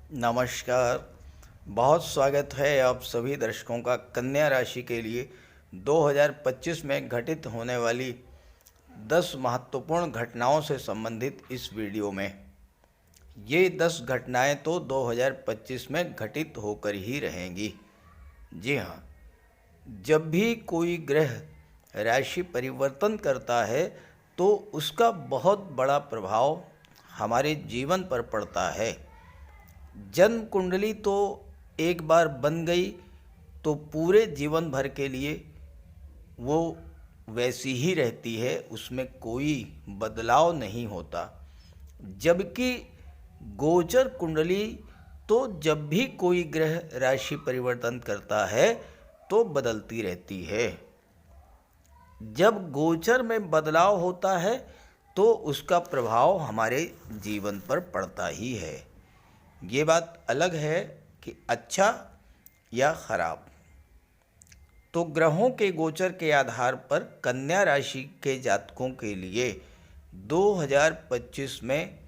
नमस्कार। बहुत स्वागत है आप सभी दर्शकों का कन्या राशि के लिए 2025 में घटित होने वाली 10 महत्वपूर्ण घटनाओं से संबंधित इस वीडियो में। ये 10 घटनाएं तो 2025 में घटित होकर ही रहेंगी। जी हाँ, जब भी कोई ग्रह राशि परिवर्तन करता है तो उसका बहुत बड़ा प्रभाव हमारे जीवन पर पड़ता है। जन्म कुंडली तो एक बार बन गई तो पूरे जीवन भर के लिए वो वैसी ही रहती है, उसमें कोई बदलाव नहीं होता। जबकि गोचर कुंडली तो जब भी कोई ग्रह राशि परिवर्तन करता है तो बदलती रहती है। जब गोचर में बदलाव होता है तो उसका प्रभाव हमारे जीवन पर पड़ता ही है। ये बात अलग है कि अच्छा या खराब। तो ग्रहों के गोचर के आधार पर कन्या राशि के जातकों के लिए 2025 में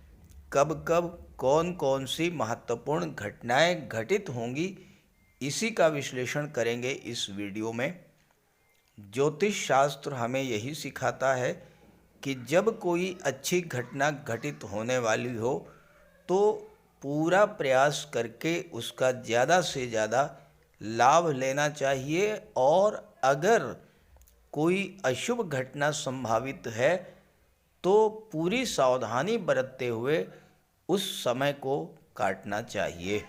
कब कब कौन कौन सी महत्वपूर्ण घटनाएं घटित होंगी, इसी का विश्लेषण करेंगे इस वीडियो में। ज्योतिष शास्त्र हमें यही सिखाता है कि जब कोई अच्छी घटना घटित होने वाली हो तो पूरा प्रयास करके उसका ज़्यादा से ज़्यादा लाभ लेना चाहिए, और अगर कोई अशुभ घटना संभावित है तो पूरी सावधानी बरतते हुए उस समय को काटना चाहिए।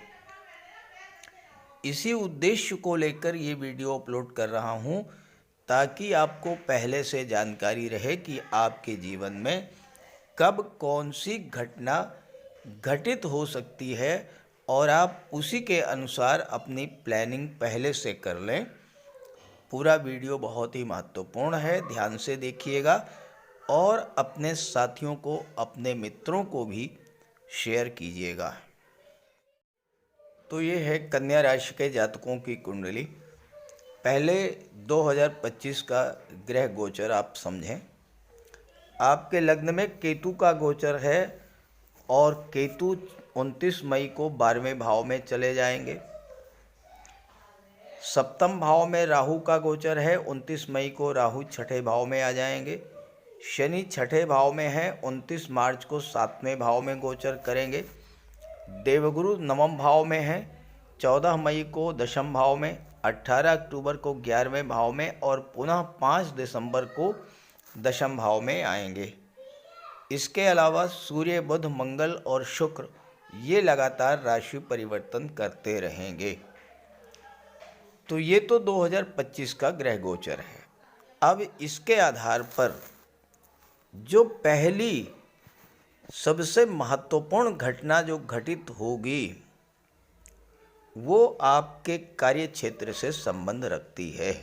इसी उद्देश्य को लेकर ये वीडियो अपलोड कर रहा हूँ ताकि आपको पहले से जानकारी रहे कि आपके जीवन में कब कौन सी घटना घटित हो सकती है और आप उसी के अनुसार अपनी प्लानिंग पहले से कर लें। पूरा वीडियो बहुत ही महत्वपूर्ण है, ध्यान से देखिएगा और अपने साथियों को, अपने मित्रों को भी शेयर कीजिएगा। तो ये है कन्या राशि के जातकों की कुंडली। पहले 2025 का ग्रह गोचर आप समझें। आपके लग्न में केतु का गोचर है और केतु 29 मई को 12वें भाव में चले जाएंगे। सप्तम भाव में राहु का गोचर है, 29 मई को राहु छठे भाव में आ जाएंगे। शनि छठे भाव में है, 29 मार्च को 7वें भाव में गोचर करेंगे। देवगुरु नवम भाव में है, 14 मई को दशम भाव में, 18 अक्टूबर को 11वें भाव में और पुनः 5 दिसंबर को दशम भाव में आएंगे। इसके अलावा सूर्य, बुध, मंगल और शुक्र ये लगातार राशि परिवर्तन करते रहेंगे। तो ये तो 2025 का ग्रह गोचर है। अब इसके आधार पर जो पहली सबसे महत्वपूर्ण घटना जो घटित होगी वो आपके कार्य क्षेत्र से संबंध रखती है।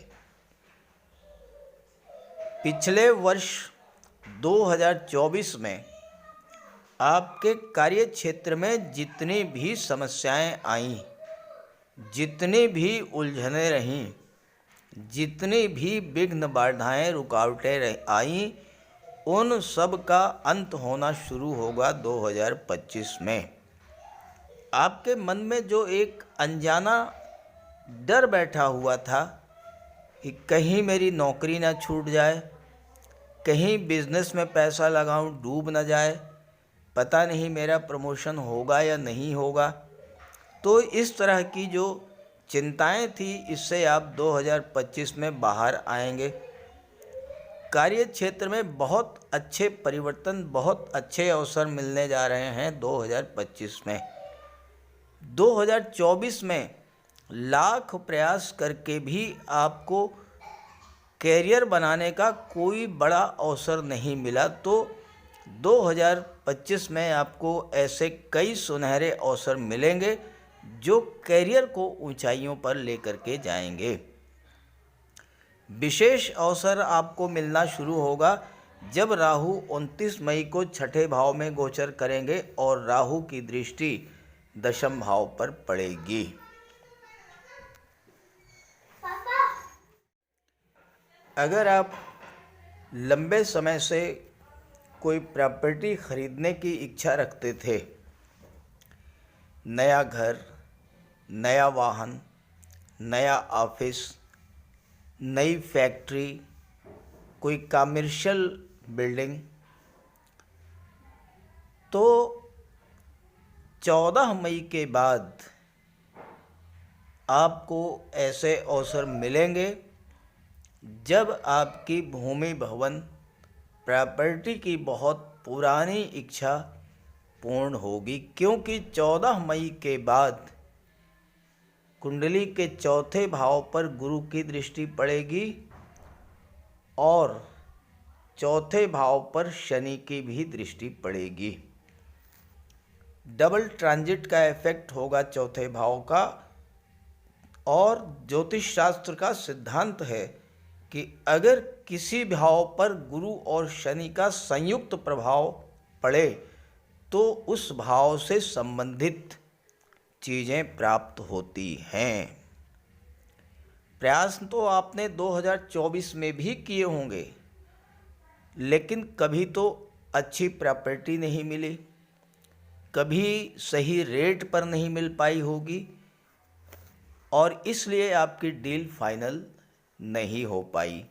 पिछले वर्ष 2024 में आपके कार्य क्षेत्र में जितनी भी समस्याएं आईं, जितनी भी उलझनें रहीं, जितनी भी विघ्न बाधाएं रुकावटें आईं, उन सब का अंत होना शुरू होगा 2025 में। आपके मन में जो एक अनजाना डर बैठा हुआ था कि कहीं मेरी नौकरी ना छूट जाए, कहीं बिजनेस में पैसा लगाऊं डूब ना जाए, पता नहीं मेरा प्रमोशन होगा या नहीं होगा, तो इस तरह की जो चिंताएं थी इससे आप 2025 में बाहर आएंगे। कार्य क्षेत्र में बहुत अच्छे परिवर्तन, बहुत अच्छे अवसर मिलने जा रहे हैं 2025 में। 2024 में लाख प्रयास करके भी आपको कैरियर बनाने का कोई बड़ा अवसर नहीं मिला, तो 2025 में आपको ऐसे कई सुनहरे अवसर मिलेंगे जो कैरियर को ऊंचाइयों पर लेकर के जाएंगे। विशेष अवसर आपको मिलना शुरू होगा जब राहु 29 मई को छठे भाव में गोचर करेंगे और राहु की दृष्टि दशम भाव पर पड़ेगी। अगर आप लंबे समय से कोई प्रॉपर्टी खरीदने की इच्छा रखते थे नया घर, नया वाहन, नया ऑफिस, नई फैक्ट्री, कोई कमर्शियल बिल्डिंग। तो 14 मई के बाद आपको ऐसे अवसर मिलेंगे जब आपकी भूमि भवन प्रॉपर्टी की बहुत पुरानी इच्छा पूर्ण होगी, क्योंकि 14 मई के बाद कुंडली के चौथे भाव पर गुरु की दृष्टि पड़ेगी और चौथे भाव पर शनि की भी दृष्टि पड़ेगी। डबल ट्रांजिट का इफेक्ट होगा चौथे भाव का। और ज्योतिष शास्त्र का सिद्धांत है कि अगर किसी भाव पर गुरु और शनि का संयुक्त प्रभाव पड़े तो उस भाव से संबंधित चीज़ें प्राप्त होती हैं। प्रयास तो आपने 2024 में भी किए होंगे, लेकिन कभी तो अच्छी प्रॉपर्टी नहीं मिली, कभी सही रेट पर नहीं मिल पाई होगी और इसलिए आपकी डील फाइनल नहीं हो पाई।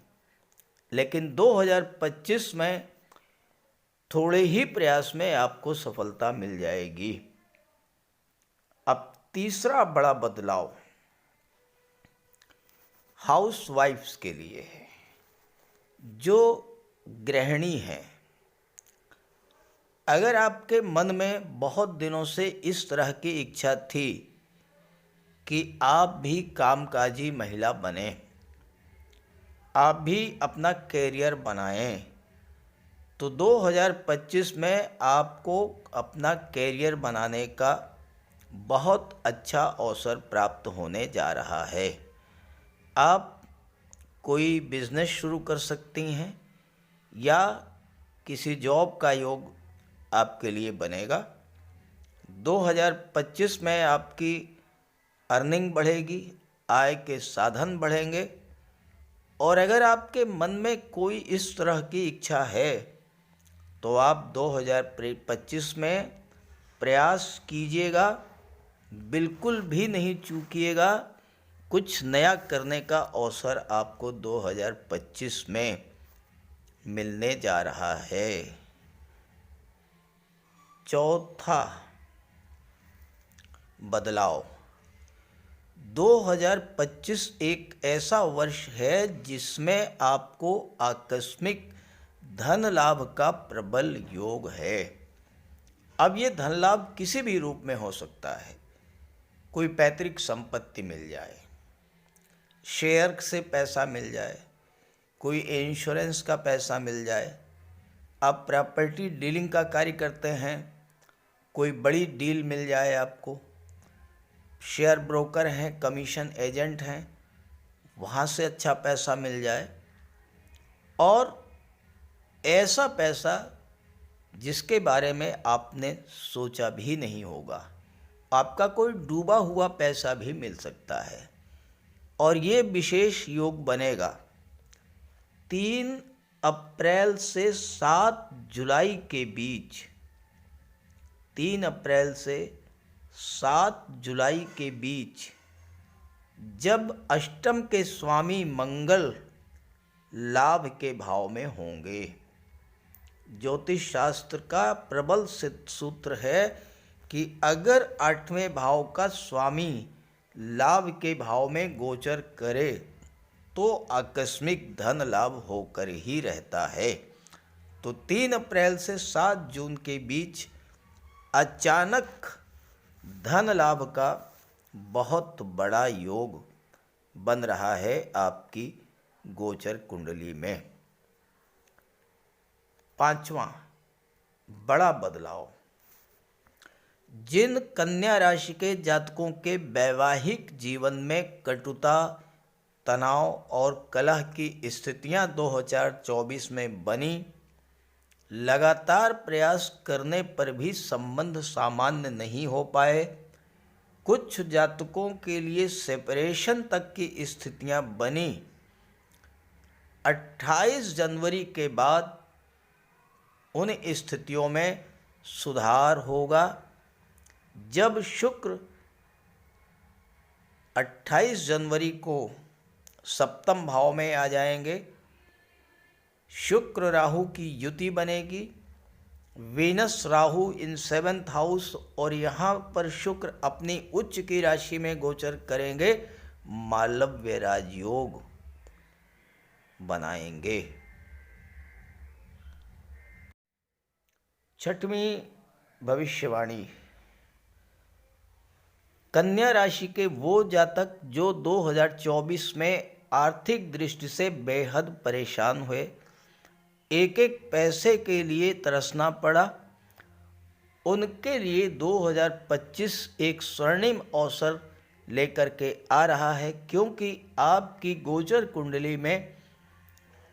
लेकिन 2025 में थोड़े ही प्रयास में आपको सफलता मिल जाएगी। अब तीसरा बड़ा बदलाव हाउस वाइफ्स के लिए है, जो गृहिणी हैं। अगर आपके मन में बहुत दिनों से इस तरह की इच्छा थी कि आप भी कामकाजी महिला बने, आप भी अपना कैरियर बनाएं, तो 2025 में आपको अपना कैरियर बनाने का बहुत अच्छा अवसर प्राप्त होने जा रहा है। आप कोई बिजनेस शुरू कर सकती हैं या किसी जॉब का योग आपके लिए बनेगा। 2025 में आपकी अर्निंग बढ़ेगी, आय के साधन बढ़ेंगे। और अगर आपके मन में कोई इस तरह की इच्छा है तो आप 2025 में प्रयास कीजिएगा, बिल्कुल भी नहीं चूकिएगा। कुछ नया करने का अवसर आपको 2025 में मिलने जा रहा है। चौथा बदलाव, 2025 एक ऐसा वर्ष है जिसमें आपको आकस्मिक धन लाभ का प्रबल योग है। अब ये धन लाभ किसी भी रूप में हो सकता है। कोई पैतृक संपत्ति मिल जाए, शेयर से पैसा मिल जाए, कोई इंश्योरेंस का पैसा मिल जाए, आप प्रॉपर्टी डीलिंग का कार्य करते हैं, कोई बड़ी डील मिल जाए आपको, शेयर ब्रोकर हैं, कमीशन एजेंट हैं, वहाँ से अच्छा पैसा मिल जाए। और ऐसा पैसा जिसके बारे में आपने सोचा भी नहीं होगा, आपका कोई डूबा हुआ पैसा भी मिल सकता है। और ये विशेष योग बनेगा 3 अप्रैल से 7 जुलाई के बीच। 3 अप्रैल से 7 जुलाई के बीच, जब अष्टम के स्वामी मंगल लाभ के भाव में होंगे। ज्योतिष शास्त्र का प्रबल सूत्र है कि अगर 8वें भाव का स्वामी लाभ के भाव में गोचर करे तो आकस्मिक धन लाभ होकर ही रहता है। तो 3 अप्रैल से 7 जून के बीच अचानक धन लाभ का बहुत बड़ा योग बन रहा है आपकी गोचर कुंडली में। 5वां बड़ा बदलाव, जिन कन्या राशि के जातकों के वैवाहिक जीवन में कटुता, तनाव और कलह की स्थितियां 2024 में बनी, लगातार प्रयास करने पर भी संबंध सामान्य नहीं हो पाए, कुछ जातकों के लिए सेपरेशन तक की स्थितियां बनी, 28 जनवरी के बाद उन स्थितियों में सुधार होगा। जब शुक्र 28 जनवरी को सप्तम भाव में आ जाएंगे, शुक्र राहु की युति बनेगी, वीनस राहु इन 7th हाउस, और यहाँ पर शुक्र अपनी उच्च की राशि में गोचर करेंगे, मालव्य राजयोग बनाएंगे। छठवीं भविष्यवाणी, कन्या राशि के वो जातक जो 2024 में आर्थिक दृष्टि से बेहद परेशान हुए, एक एक पैसे के लिए तरसना पड़ा, उनके लिए 2025 एक स्वर्णिम अवसर लेकर के आ रहा है, क्योंकि आपकी गोचर कुंडली में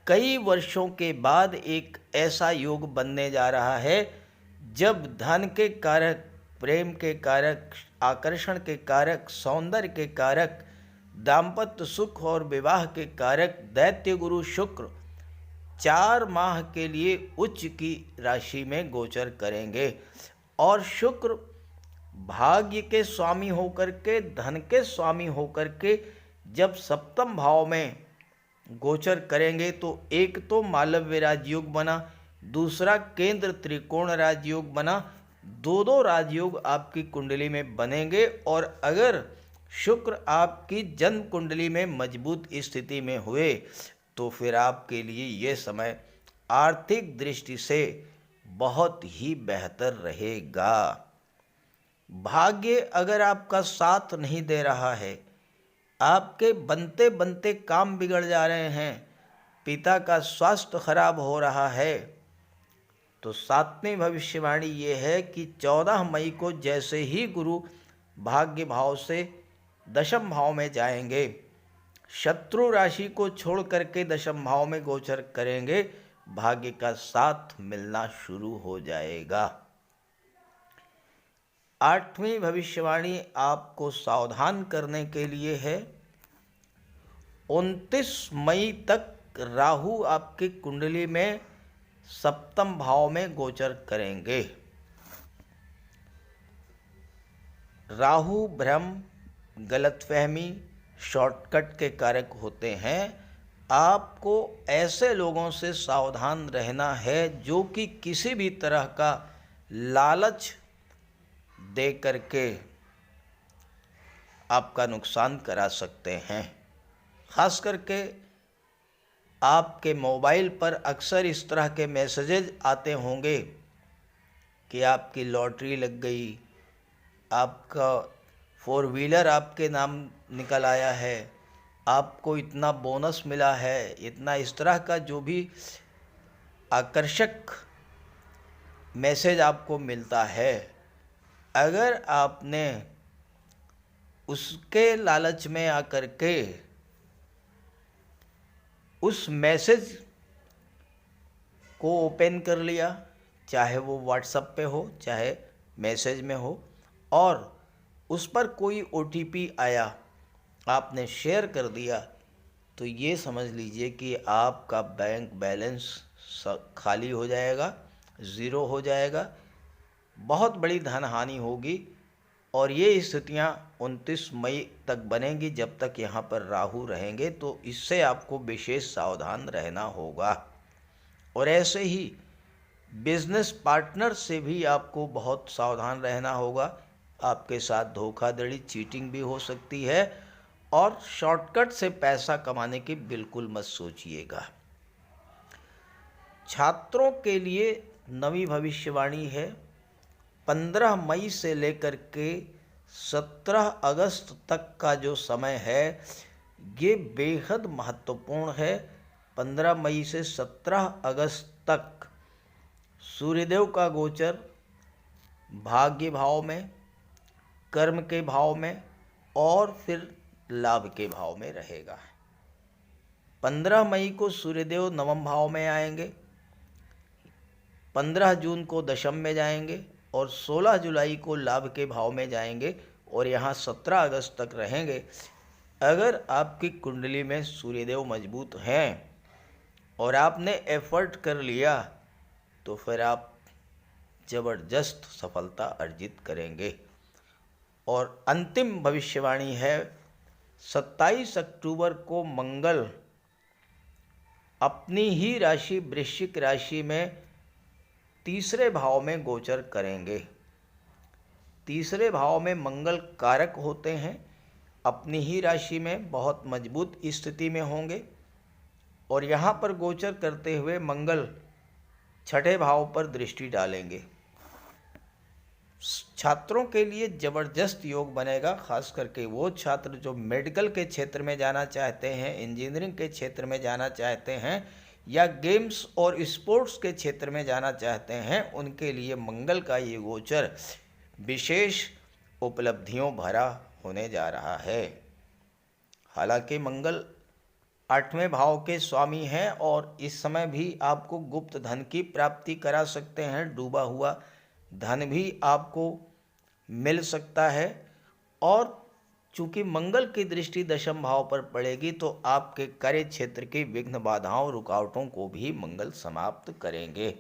कई वर्षों के बाद एक ऐसा योग बनने जा रहा है जब धन के कारक, प्रेम के कारक, आकर्षण के कारक, सौंदर्य के कारक, दाम्पत्य सुख और विवाह के कारक दैत्य गुरु शुक्र 4 माह के लिए उच्च की राशि में गोचर करेंगे। और शुक्र भाग्य के स्वामी होकर के, धन के स्वामी होकर के जब सप्तम भाव में गोचर करेंगे तो एक तो मालव्य राजयोग बना, दूसरा केंद्र त्रिकोण राजयोग बना, दो राजयोग आपकी कुंडली में बनेंगे। और अगर शुक्र आपकी जन्म कुंडली में मजबूत स्थिति में हुए तो फिर आपके लिए ये समय आर्थिक दृष्टि से बहुत ही बेहतर रहेगा। भाग्य अगर आपका साथ नहीं दे रहा है, आपके बनते बनते काम बिगड़ जा रहे हैं, पिता का स्वास्थ्य खराब हो रहा है, तो 7वीं भविष्यवाणी ये है कि 14 मई को जैसे ही गुरु भाग्य भाव से दशम भाव में जाएंगे, शत्रु राशि को छोड़ करके दशम भाव में गोचर करेंगे, भाग्य का साथ मिलना शुरू हो जाएगा। 8वीं भविष्यवाणी आपको सावधान करने के लिए है। 29 मई तक राहु आपकी कुंडली में सप्तम भाव में गोचर करेंगे। राहु भ्रम, गलतफहमी, शॉर्टकट के कारक होते हैं। आपको ऐसे लोगों से सावधान रहना है जो कि किसी भी तरह का लालच दे करके आपका नुकसान करा सकते हैं। खास करके आपके मोबाइल पर अक्सर इस तरह के मैसेजेज आते होंगे कि आपकी लॉटरी लग गई, आपका 4 व्हीलर आपके नाम निकल आया है, आपको इतना बोनस मिला है, इतना, इस तरह का जो भी आकर्षक मैसेज आपको मिलता है, अगर आपने उसके लालच में आकर के उस मैसेज को ओपन कर लिया, चाहे वो व्हाट्सएप पे हो चाहे मैसेज में हो, और उस पर कोई OTP आया, आपने शेयर कर दिया, तो ये समझ लीजिए कि आपका बैंक बैलेंस खाली हो जाएगा, ज़ीरो हो जाएगा, बहुत बड़ी धन हानि होगी। और ये स्थितियाँ 29 मई तक बनेंगी जब तक यहाँ पर राहु रहेंगे, तो इससे आपको विशेष सावधान रहना होगा। और ऐसे ही बिजनेस पार्टनर से भी आपको बहुत सावधान रहना होगा। आपके साथ धोखाधड़ी, चीटिंग भी हो सकती है, और शॉर्टकट से पैसा कमाने की बिल्कुल मत सोचिएगा। छात्रों के लिए नवी भविष्यवाणी है। 15 मई से लेकर के 17 अगस्त तक का जो समय है ये बेहद महत्वपूर्ण है। 15 मई से 17 अगस्त तक सूर्यदेव का गोचर भाग्य भाव में, कर्म के भाव में और फिर लाभ के भाव में रहेगा। 15 मई को सूर्यदेव नवम भाव में आएंगे, 15 जून को दशम में जाएंगे और 16 जुलाई को लाभ के भाव में जाएंगे और यहाँ 17 अगस्त तक रहेंगे। अगर आपकी कुंडली में सूर्यदेव मजबूत हैं और आपने एफर्ट कर लिया तो फिर आप ज़बरदस्त सफलता अर्जित करेंगे। और अंतिम भविष्यवाणी है 27 अक्टूबर को मंगल अपनी ही राशि वृश्चिक राशि में तीसरे भाव में गोचर करेंगे। तीसरे भाव में मंगल कारक होते हैं, अपनी ही राशि में बहुत मजबूत स्थिति में होंगे और यहाँ पर गोचर करते हुए मंगल छठे भाव पर दृष्टि डालेंगे। छात्रों के लिए ज़बरदस्त योग बनेगा, खास करके वो छात्र जो मेडिकल के क्षेत्र में जाना चाहते हैं, इंजीनियरिंग के क्षेत्र में जाना चाहते हैं या गेम्स और स्पोर्ट्स के क्षेत्र में जाना चाहते हैं, उनके लिए मंगल का ये गोचर विशेष उपलब्धियों भरा होने जा रहा है। हालांकि मंगल 8वें भाव के स्वामी हैं और इस समय भी आपको गुप्त धन की प्राप्ति करा सकते हैं, डूबा हुआ धन भी आपको मिल सकता है। और चूंकि मंगल की दृष्टि दशम भाव पर पड़ेगी तो आपके कार्य क्षेत्र की विघ्न बाधाओं रुकावटों को भी मंगल समाप्त करेंगे,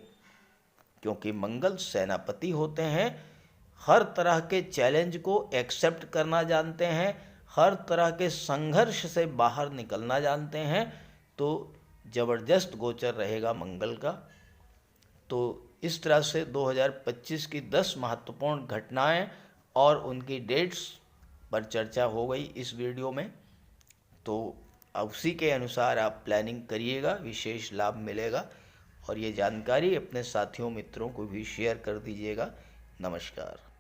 क्योंकि मंगल सेनापति होते हैं, हर तरह के चैलेंज को एक्सेप्ट करना जानते हैं, हर तरह के संघर्ष से बाहर निकलना जानते हैं। तो ज़बरदस्त गोचर रहेगा मंगल का। तो इस तरह से 2025 की 10 महत्वपूर्ण घटनाएं और उनकी डेट्स पर चर्चा हो गई इस वीडियो में। तो उसी के अनुसार आप प्लानिंग करिएगा, विशेष लाभ मिलेगा। और ये जानकारी अपने साथियों मित्रों को भी शेयर कर दीजिएगा। नमस्कार।